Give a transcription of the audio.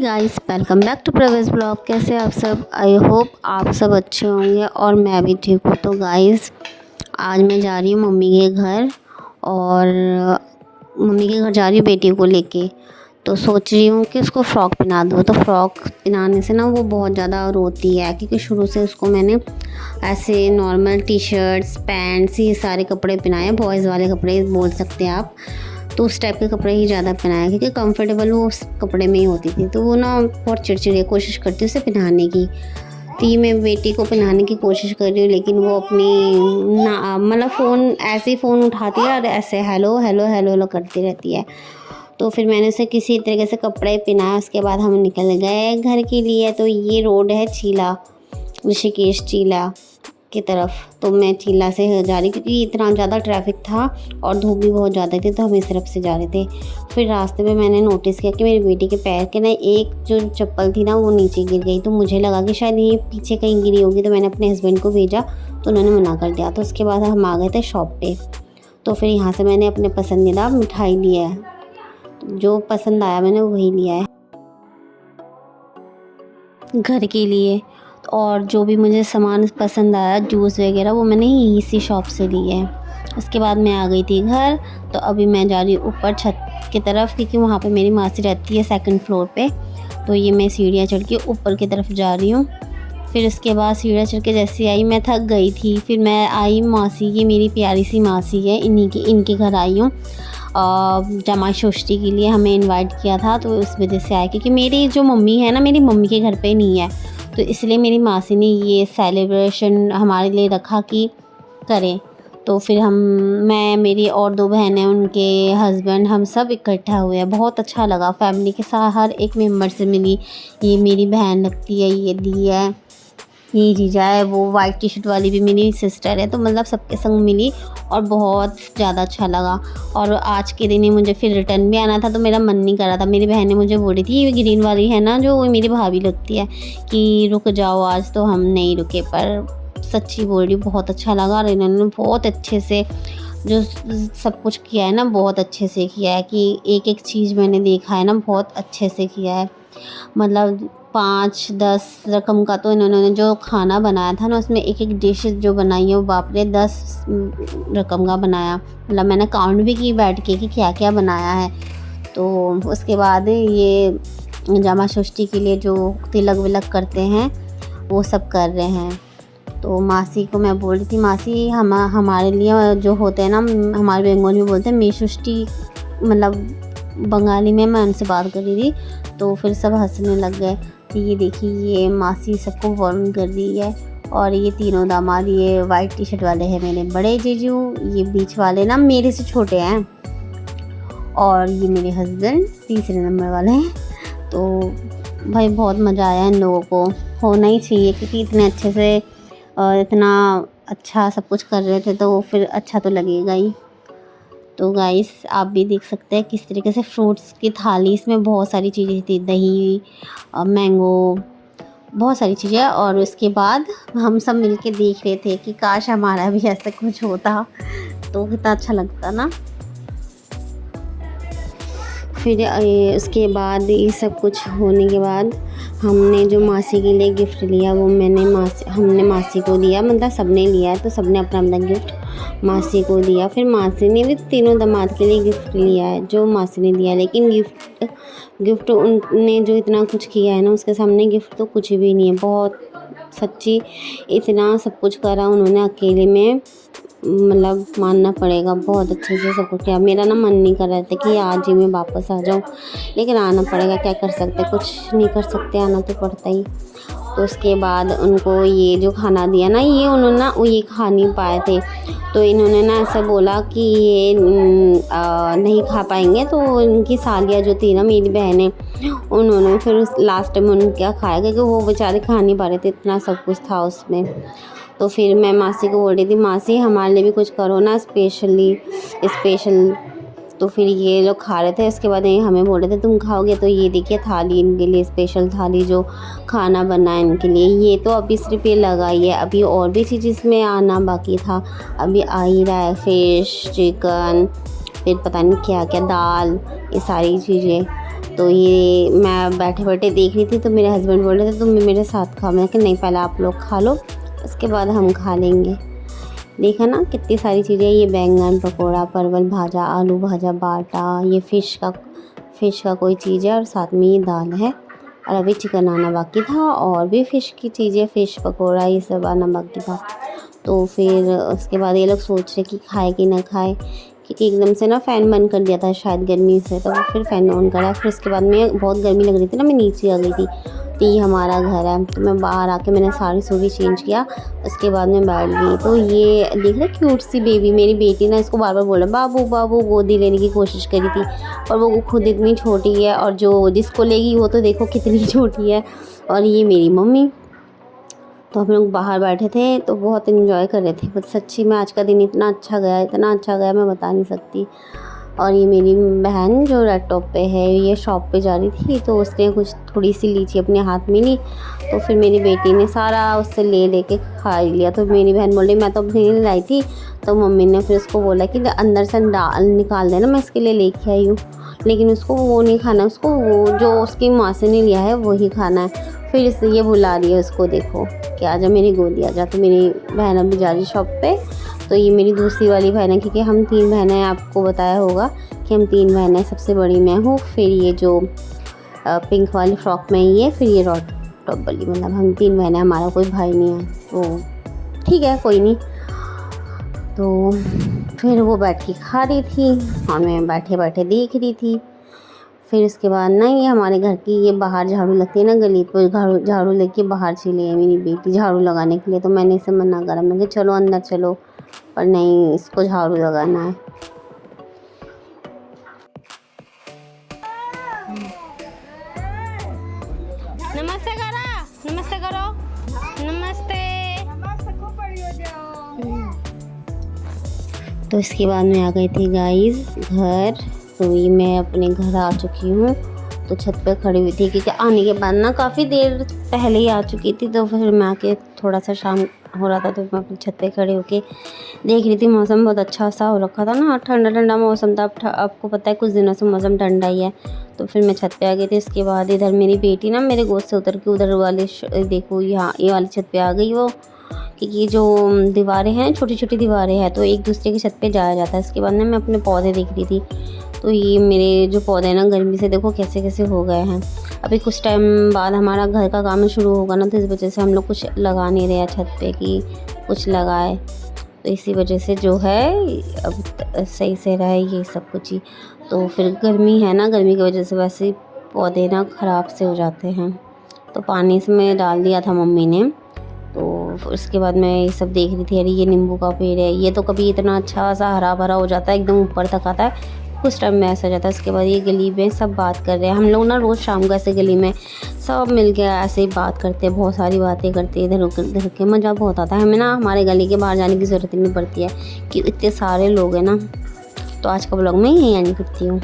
Guys, welcome back to प्रवेश blog. कैसे आप सब? आई होप आप सब अच्छे होंगे और मैं भी ठीक हूँ। तो गाइस, आज मैं जा रही हूँ मम्मी के घर और मम्मी के घर जा रही हूँ बेटी को लेके। तो सोच रही हूँ कि उसको फ़्रॉक पहना दूँ। तो फ़्रॉक पहनाने से ना वो बहुत ज़्यादा रोती है, क्योंकि शुरू से उसको मैंने ऐसे नॉर्मल टी शर्ट्स पैंट्स ये सारे कपड़े पहनाए, बॉयज़ वाले कपड़े बोल सकते हैं आप। तो उस टाइप के कपड़े ही ज़्यादा पहनाया, क्योंकि कंफर्टेबल वो उस कपड़े में ही होती थी। तो वो ना बहुत चिड़चिड़ी कोशिश करती है उसे पहनाने की। तो ये मैं बेटी को पहनाने की कोशिश कर रही हूँ, लेकिन वो अपनी ना मतलब फ़ोन ऐसे ही फ़ोन उठाती है और ऐसे हेलो हेलो हेलो हेलो करती रहती है। तो फिर मैंने उसे किसी तरीके से कपड़े पहनाए। उसके बाद हम निकल गए घर के लिए। तो ये रोड है चीला, ऋषिकेश चीला की तरफ। तो मैं चीला से जा रही, क्योंकि इतना ज़्यादा ट्रैफिक था और धूप भी बहुत ज़्यादा थी, तो हम इस तरफ से जा रहे थे। फिर रास्ते में मैंने नोटिस किया कि मेरी बेटी के पैर के ना एक जो चप्पल थी ना वो नीचे गिर गई। तो मुझे लगा कि शायद ये पीछे कहीं गिरी होगी। तो मैंने अपने हस्बैंड को भेजा, तो उन्होंने मना कर दिया। तो उसके बाद हम आ गए थे शॉप पे। तो फिर यहाँ से मैंने अपने पसंदीदा मिठाई लिया है, जो पसंद आया मैंने वही लिया है घर के लिए। और जो भी मुझे सामान पसंद आया, जूस वगैरह, वो मैंने इसी शॉप से लिए है। उसके बाद मैं आ गई थी घर। तो अभी मैं जा रही हूँ ऊपर छत की तरफ, क्योंकि वहाँ पे मेरी मासी रहती है सेकंड फ्लोर पे। तो ये मैं सीढ़ियाँ चढ़ के ऊपर की तरफ जा रही हूँ। फिर उसके बाद सीढ़ियाँ चढ़ के जैसे आई, मैं थक गई थी। फिर मैं आई मासी की, मेरी प्यारी सी मासी है, इनके घर आई हूँ जमाई षष्ठी के लिए। हमें इनवाइट किया था, तो उस वजह से आए, क्योंकि मेरी जो मम्मी है ना, मेरी मम्मी के घर पे नहीं है। तो इसलिए मेरी मासी ने ये सेलिब्रेशन हमारे लिए रखा कि करें। तो फिर मैं, मेरी और 2 बहनें, उनके हस्बैंड, हम सब इकट्ठा हुए हैं। बहुत अच्छा लगा, फैमिली के साथ हर एक मेंबर से मिली। ये मेरी बहन लगती है, ये दी है, ये जीजा है, वो वाइट टी शर्ट वाली भी मेरी सिस्टर है। तो मतलब सबके संग मिली और बहुत ज़्यादा अच्छा लगा। और आज के दिन ही मुझे फिर रिटर्न भी आना था, तो मेरा मन नहीं कर रहा था। मेरी बहनें मुझे बोल रही थी, ये ग्रीन वाली है ना जो मेरी भाभी लगती है, कि रुक जाओ आज। तो हम नहीं रुके, पर सच्ची बोल रही बहुत अच्छा लगा। और इन्होंने बहुत अच्छे से जो सब कुछ किया है ना, बहुत अच्छे से किया है, कि एक एक चीज़ मैंने देखा है ना, बहुत अच्छे से किया है। मतलब 5-10 रकम का तो इन्होंने जो खाना बनाया था ना, उसमें एक एक डिश जो बनाई है वो बाप रे 10 रकम का बनाया। मतलब मैंने काउंट भी की बैठ के कि क्या क्या बनाया है। तो उसके बाद ये जमा षष्ठी के लिए जो तिलक विलक करते हैं वो सब कर रहे हैं। तो मासी को मैं बोल रही थी, मासी हमारे लिए जो होते हैं ना, हमारे बंगाली में बोलते हैं मेषष्ठी, मतलब बंगाली में मैं उनसे बात कर रही थी। तो फिर सब हंसने लग गए कि ये देखिए, ये मासी सबको वार्न कर रही है। और ये तीनों दामाद, ये वाइट टी शर्ट वाले हैं मेरे बड़े जीजू, ये बीच वाले ना मेरे से छोटे हैं, और ये मेरे हस्बैंड तीसरे नंबर वाले हैं। तो भाई बहुत मज़ा आया इन लोगों को, होना ही चाहिए, क्योंकि इतने अच्छे से इतना अच्छा सब कुछ कर रहे थे, तो फिर अच्छा तो लगेगा ही। तो गाइस, आप भी देख सकते हैं किस तरीके से फ्रूट्स की थाली, इसमें बहुत सारी चीज़ें थी, दही, मैंगो, बहुत सारी चीज़ें। और उसके बाद हम सब मिलके देख रहे थे कि काश हमारा भी ऐसा कुछ होता, तो कितना अच्छा लगता ना। फिर उसके बाद ये सब कुछ होने के बाद हमने जो मासी के लिए गिफ्ट लिया, वो हमने मासी को दिया। मतलब सबने लिया है, तो सबने अपना अपना गिफ्ट मासी को दिया। फिर मासी ने भी तीनों दामाद के लिए गिफ्ट लिया है, जो मासी ने दिया। लेकिन गिफ्ट उनने जो इतना कुछ किया है ना, उसके सामने गिफ्ट तो कुछ भी नहीं है। बहुत सच्ची, इतना सब कुछ करा उन्होंने अकेले में, मतलब मानना पड़ेगा, बहुत अच्छे से सब कुछ किया। मेरा ना मन नहीं कर रहा था कि आज ही मैं वापस आ जाऊँ, लेकिन आना पड़ेगा, क्या कर सकते, कुछ नहीं कर सकते, आना तो पड़ता ही। तो उसके बाद उनको ये जो खाना दिया ना, ये उन्होंने ना ये खा नहीं पाए थे। तो इन्होंने ना ऐसा बोला कि ये नहीं खा पाएंगे। तो इनकी सालियाँ जो थी ना, मेरी बहनें, उन्होंने फिर उस लास्ट में उन्होंने क्या खाया, क्योंकि वो बेचारे खा नहीं पा रहे थे, इतना सब कुछ था उसमें। तो फिर मैं मासी को बोल रही थी, मासी हमारे लिए भी कुछ करो ना स्पेशल। तो फिर ये लोग खा रहे थे। उसके बाद ये हमें बोल रहे थे तुम खाओगे, तो ये देखिए थाली इनके लिए, स्पेशल थाली जो खाना बना है इनके लिए। ये तो अभी सिर्फ ये लगाई है, अभी और भी चीज़ इसमें आना बाकी था। अभी आ ही रहा है, फिश, चिकन, फिर पता नहीं क्या क्या दाल, ये सारी चीज़ें। तो ये मैं बैठे बैठे देख रही थी, तो मेरे हस्बैंड बोल रहे थे तुम भी मेरे साथ खाओ। मैं कि नहीं, पहले आप लोग खा लो, उसके बाद हम खा लेंगे। देखा ना कितनी सारी चीज़ें, ये बैंगन पकौड़ा, परवल भाजा, आलू भाजा, बाटा, ये फ़िश का कोई चीज़ है, और साथ में ये दाल है। और अभी चिकन आना बाकी था, और भी फ़िश की चीज़ें, फ़िश पकौड़ा, ये सब आना बाकी था। तो फिर उसके बाद ये लोग सोच रहे कि खाए कि ना खाए, क्योंकि एकदम से ना फ़ैन बंद कर दिया था शायद गर्मी से, तो फिर फ़ैन ऑन करा। फिर उसके बाद में बहुत गर्मी लग रही थी ना, मैं नीचे आ गई थी। तो ये हमारा घर है, तो मैं बाहर आके मैंने सारी सूरी चेंज किया, उसके बाद में बैठ गई। तो ये देख रहे क्यूट सी बेबी, मेरी बेटी ना इसको बार बार बोल रहा बाबू बाबू, गोदी लेने की कोशिश करी थी, और वो खुद इतनी छोटी है, और जो जिसको लेगी वो तो देखो कितनी छोटी है। और ये मेरी मम्मी। तो हम लोग बाहर बैठे थे, तो बहुत इन्जॉय कर रहे थे। बस सच्ची में आज का दिन इतना अच्छा गया, इतना अच्छा गया, मैं बता नहीं सकती। और ये मेरी बहन जो रेड टॉप पे है, ये शॉप पे जा रही थी, तो उसने कुछ थोड़ी सी लीची अपने हाथ में ली, तो फिर मेरी बेटी ने सारा उससे ले लेके खा लिया। तो मेरी बहन बोल रही मैं तो अपने लिए लाई थी, तो मम्मी ने फिर उसको बोला कि अंदर से दाल निकाल देना, मैं इसके लिए लेके आई हूँ। लेकिन उसको वो नहीं खाना, उसको वो जो उसकी माँ से नहीं लिया है वही खाना है। फिर इससे ये बुला रही है उसको, देखो कि आजा मेरी गोदी आजा। तो मेरी बहन अभी जा रही शॉप पे। तो ये मेरी दूसरी वाली बहन है, क्योंकि हम 3 बहनें हैं, आपको बताया होगा कि हम 3 बहनें हैं, सबसे बड़ी मैं हूँ। फिर ये जो पिंक वाली फ्रॉक में ही है, फिर ये रॉड टॉप वाली, मतलब हम 3 बहनें, हमारा कोई भाई नहीं है। तो ठीक है, कोई नहीं। तो फिर वो बैठ के खा रही थी और मैं बैठे बैठे देख रही थी। फिर उसके बाद ना ये हमारे घर की ये बाहर झाड़ू लगती है ना गली पर, झाड़ू लेके बाहर चली है मेरी बेटी झाड़ू लगाने के लिए। तो मैंने इसे मना करा, मैं कहा चलो अंदर चलो, पर नहीं, इसको झाड़ू लगाना है। नमस्ते करो, नमस्ते करो, नमस्ते। तो इसके बाद में आ गई थी गाइस घर। तो ये मैं अपने घर आ चुकी हूँ। तो छत पे खड़ी हुई थी, क्योंकि आने के बाद ना काफ़ी देर पहले ही आ चुकी थी। तो फिर मैं आके थोड़ा सा शाम हो रहा था, तो मैं अपनी छत पे खड़े होके देख रही थी। मौसम बहुत अच्छा सा हो रखा था ना, ठंडा ठंडा मौसम था। आपको पता है कुछ दिनों से मौसम ठंडा ही है। तो फिर मैं छत पे आ गई थी। उसके बाद इधर मेरी बेटी ना मेरे गोद से उतर के उधर वाले देखो यहाँ ये वाली छत पे आ गई वो, क्योंकि जो दीवारें हैं छोटी छोटी दीवारें हैं, तो एक दूसरे की छत पे जाया जाता है। इसके बाद ना मैं अपने पौधे देख रही थी। तो ये मेरे जो पौधे ना गर्मी से देखो कैसे कैसे हो गए हैं। अभी कुछ टाइम बाद हमारा घर का काम शुरू होगा ना, तो इस वजह से हम लोग कुछ लगा नहीं रहे हैं छत पे कि कुछ लगाए। तो इसी वजह से जो है अब सही से रहे ये सब कुछ ही। तो फिर गर्मी है ना, गर्मी की वजह से वैसे पौधे ना ख़राब से हो जाते हैं। तो पानी इसमें डाल दिया था मम्मी ने। तो उसके बाद मैं ये सब देख रही थी, अरे ये नींबू का पेड़ है, ये तो कभी इतना अच्छा सा हरा भरा हो जाता है, एकदम ऊपर तक आता है, कुछ टाइम में ऐसा जाता है। उसके बाद ये गली में सब बात कर रहे हैं। हम लोग ना रोज़ शाम को ऐसे गली में सब मिल के ऐसे ही बात करते हैं, बहुत सारी बातें करते हैं, इधर उधर के मज़ा बहुत आता है हमें ना। हमारे गली के बाहर जाने की ज़रूरत नहीं पड़ती है कि इतने सारे लोग हैं ना। तो आज का ब्लॉग मैं यहीं एंड करती हूँ।